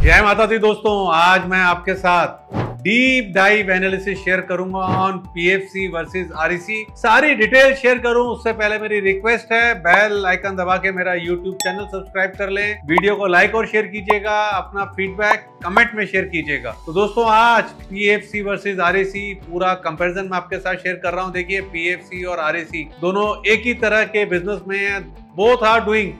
जय माता दी दोस्तों, आज मैं आपके साथ डीप डाइव एनालिसिस शेयर करूंगा ऑन पीएफसी वर्सेस आरईसी। सारी डिटेल शेयर करूं उससे पहले मेरी रिक्वेस्ट है, बेल आइकन दबा के मेरा यूट्यूब चैनल सब्सक्राइब कर लें, वीडियो को लाइक और शेयर कीजिएगा, अपना फीडबैक कमेंट में शेयर कीजिएगा। तो दोस्तों आज पीएफसी वर्सेस आरईसी पूरा कंपैरिजन मैं आपके साथ शेयर कर रहा हूं। देखिए पीएफसी और आरईसी दोनों एक ही तरह के बिजनेस में हैं, both are doing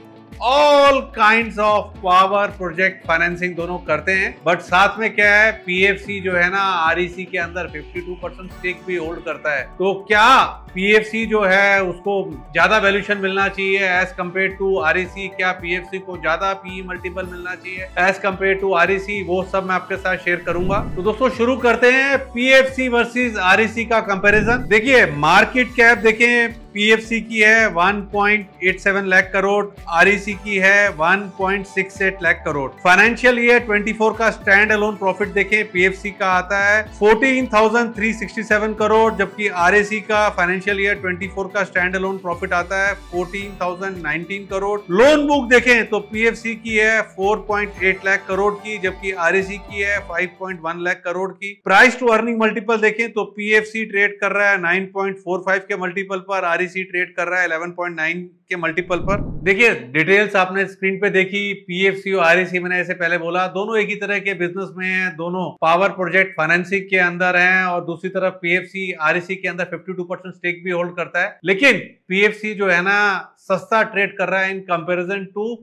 all kinds of power project financing, दोनों करते हैं। बट साथ में क्या है, पीएफसी जो है ना आरईसी के अंदर 52% स्टेक भी होल्ड करता है। तो क्या पीएफसी जो है उसको ज्यादा वैल्यूएशन मिलना चाहिए एज कंपेयर टू आरईसी? क्या पीएफसी को ज्यादा पीई मल्टीपल मिलना चाहिए एज कंपेयर टू आरईसी? वो सब मैं आपके साथ शेयर करूंगा। तो दोस्तों शुरू करते हैं पीएफसी वर्सेस आरईसी का कंपैरिजन। देखिए मार्केट कैप देखें, पीएफसी की है 1.87 लाख करोड़, आरईसी की है 1.68 लाख करोड़। फाइनेंशियल ईयर 24 का स्टैंड अलोन प्रॉफिट देखें, पीएफसी का आता है 14,367 करोड़, जबकि आरईसी का फाइनेंशियल ईयर 24 का स्टैंड अलोन प्रॉफिट आता है 14,019 करोड़। लोन बुक देखें तो पीएफसी की है 4.8 लाख करोड़ की, जबकि आरईसी की है 5.1 लाख करोड़ की। प्राइस टू अर्निंग मल्टीपल देखें तो पीएफसी ट्रेड कर रहा है 9.45 के मल्टीपल पर, आरईसी ट्रेड कर रहा है 11.9 के मल्टीपल पर। देखिए डिटेल्स आपने स्क्रीन पे देखी, पीएफसी और आरईसी मैंने ऐसे पहले बोला दोनों एक ही तरह के बिजनेस में हैं, दोनों पावर प्रोजेक्ट फाइनेंसिंग के अंदर हैं, और दूसरी तरफ पीएफसी आरईसी के अंदर 52% स्टेक भी होल्ड करता है। लेकिन पीएफसी जो है ना सस्ता ट्रेड कर रहा है इन कंपैरिजन टू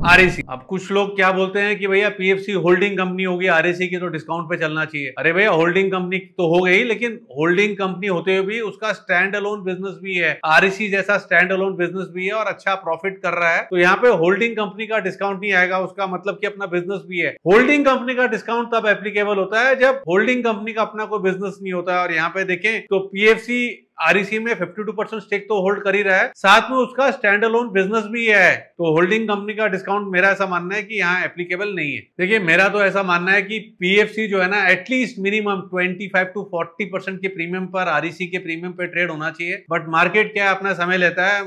आरईसी। अब कुछ लोग क्या बोलते हैं कि भैया पीएफसी होल्डिंग कंपनी होगी, आरईसी की तो डिस्काउंट पे चलना चाहिए। अरे भैया होल्डिंग कंपनी तो हो गई, लेकिन होल्डिंग कंपनी होते हुए भी उसका स्टैंड अलोन बिजनेस भी है, आरईसी जैसा स्टैंड अलोन बिजनेस भी है और अच्छा प्रॉफिट कर रहा है। तो यहाँ पे होल्डिंग कंपनी का डिस्काउंट नहीं आएगा, उसका मतलब कि अपना बिजनेस भी है। होल्डिंग कंपनी का डिस्काउंट तब एप्लीकेबल होता है जब होल्डिंग कंपनी का अपना कोई बिजनेस नहीं होता है। और यहाँ पे देखें तो पीएफसी आरईसी में 52% स्टेक तो होल्ड कर ही रहा है, साथ में उसका स्टैंड अलोन बिजनेस भी है। तो होल्डिंग कंपनी का डिस्काउंट मेरा ऐसा मानना है कि यहाँ एप्लीकेबल नहीं है। देखिए मेरा तो ऐसा मानना है कि पीएफसी जो है ना एटलीस्ट मिनिमम 25 to 40% के प्रीमियम पर आरईसी के प्रीमियम पे ट्रेड होना चाहिए। बट मार्केट क्या अपना समय लेता है।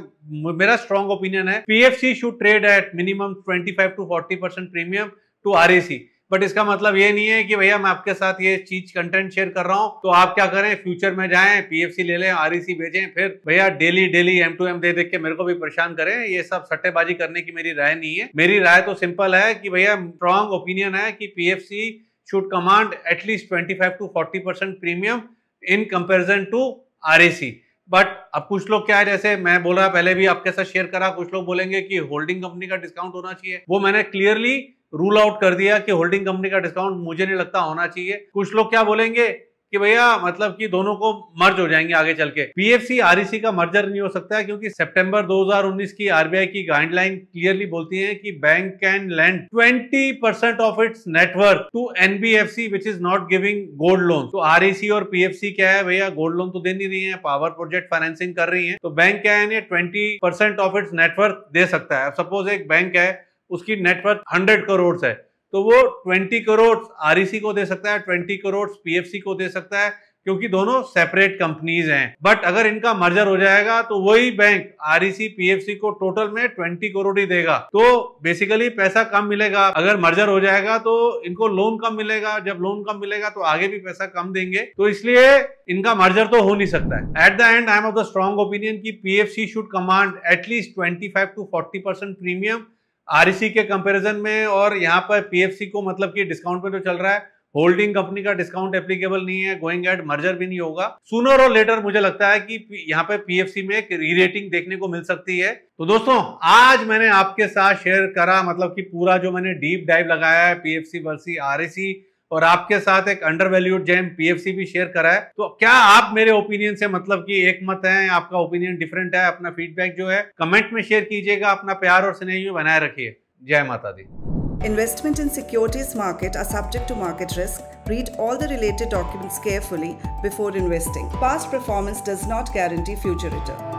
मेरा स्ट्रॉन्ग ओपिनियन है PFC should trade at minimum 25 to 40% premium to REC. But इसका मतलब ये नहीं है कि भैया मैं आपके साथ ये चीज कंटेंट शेयर कर रहा हूं तो आप क्या करें, फ्यूचर में जाएं पीएफसी ले लें, आरईसी बेचें, फिर भैया डेली M2M दे के मेरे को भी परेशान करें। ये सब सट्टेबाजी करने की मेरी राय नहीं है। मेरी राय तो सिंपल है कि भैया स्ट्रॉन्ग ओपिनियन है कि PFC should command at least 25 to 40% premium in comparison to REC. But अब कुछ लोग क्या है, जैसे मैं बोल रहा पहले भी आपके साथ शेयर करा, कुछ लोग बोलेंगे कि होल्डिंग कंपनी का डिस्काउंट होना चाहिए। वो मैंने क्लियरली रूल आउट कर दिया कि होल्डिंग कंपनी का डिस्काउंट मुझे नहीं लगता होना चाहिए। कुछ लोग क्या बोलेंगे कि भैया मतलब कि दोनों को मर्ज हो जाएंगे आगे चल के। पीएफसी आरईसी का मर्जर नहीं हो सकता है, क्योंकि सितंबर 2019 की आरबीआई की गाइडलाइन क्लियरली बोलती है कि bank can lend 20% of its net worth to NBFC which is not giving gold loan. तो आरईसी और पीएफसी क्या है भैया, गोल्ड लोन तो दे नहीं रही है, पावर प्रोजेक्ट फाइनेंसिंग कर रही है। तो बैंक क्या है 20% ऑफ इट्स नेटवर्थ दे सकता है। सपोज एक बैंक है उसकी नेटवर्थ 100 करोड़ है, तो वो 20 करोड़ आरईसी को दे सकता है, 20 करोड़ पीएफसी को दे सकता है, क्योंकि दोनों सेपरेट कंपनीज हैं। बट अगर इनका मर्जर हो जाएगा तो वही बैंक आरईसी पीएफसी को टोटल में 20 करोड़ ही देगा। तो बेसिकली पैसा कम मिलेगा। अगर मर्जर हो जाएगा तो इनको लोन कम मिलेगा, जब लोन कम मिलेगा तो आगे भी पैसा कम देंगे। तो इसलिए इनका मर्जर तो हो नहीं सकता है। At the end I am of the strong opinion की PFC should command at least 25 to 40% premium REC के कंपैरिजन में। और यहाँ पर पीएफसी को मतलब कि डिस्काउंट पे तो चल रहा है, होल्डिंग कंपनी का डिस्काउंट एप्लीकेबल नहीं है, गोइंग एट मर्जर भी नहीं होगा। सूनर और लेटर मुझे लगता है कि यहाँ पे पीएफसी में एक री-रेटिंग देखने को मिल सकती है। तो दोस्तों आज मैंने आपके साथ शेयर करा मतलब कि पूरा जो मैंने डीप डाइव लगाया है पीएफसी वर्सेस आरईसी, और आपके साथ एक अंडर वैल्यूड जेम पीएफसी भी शेयर करा है। तो क्या आप मेरे ओपिनियन से मतलब कि एक मत है, आपका ओपिनियन डिफरेंट है? अपना फीडबैक जो है कमेंट में शेयर कीजिएगा, अपना प्यार और स्नेह बनाए रखिए। जय माता दी। Investment in securities market are subject to market risk. Read all the related documents carefully before investing. Past performance does not guarantee future return.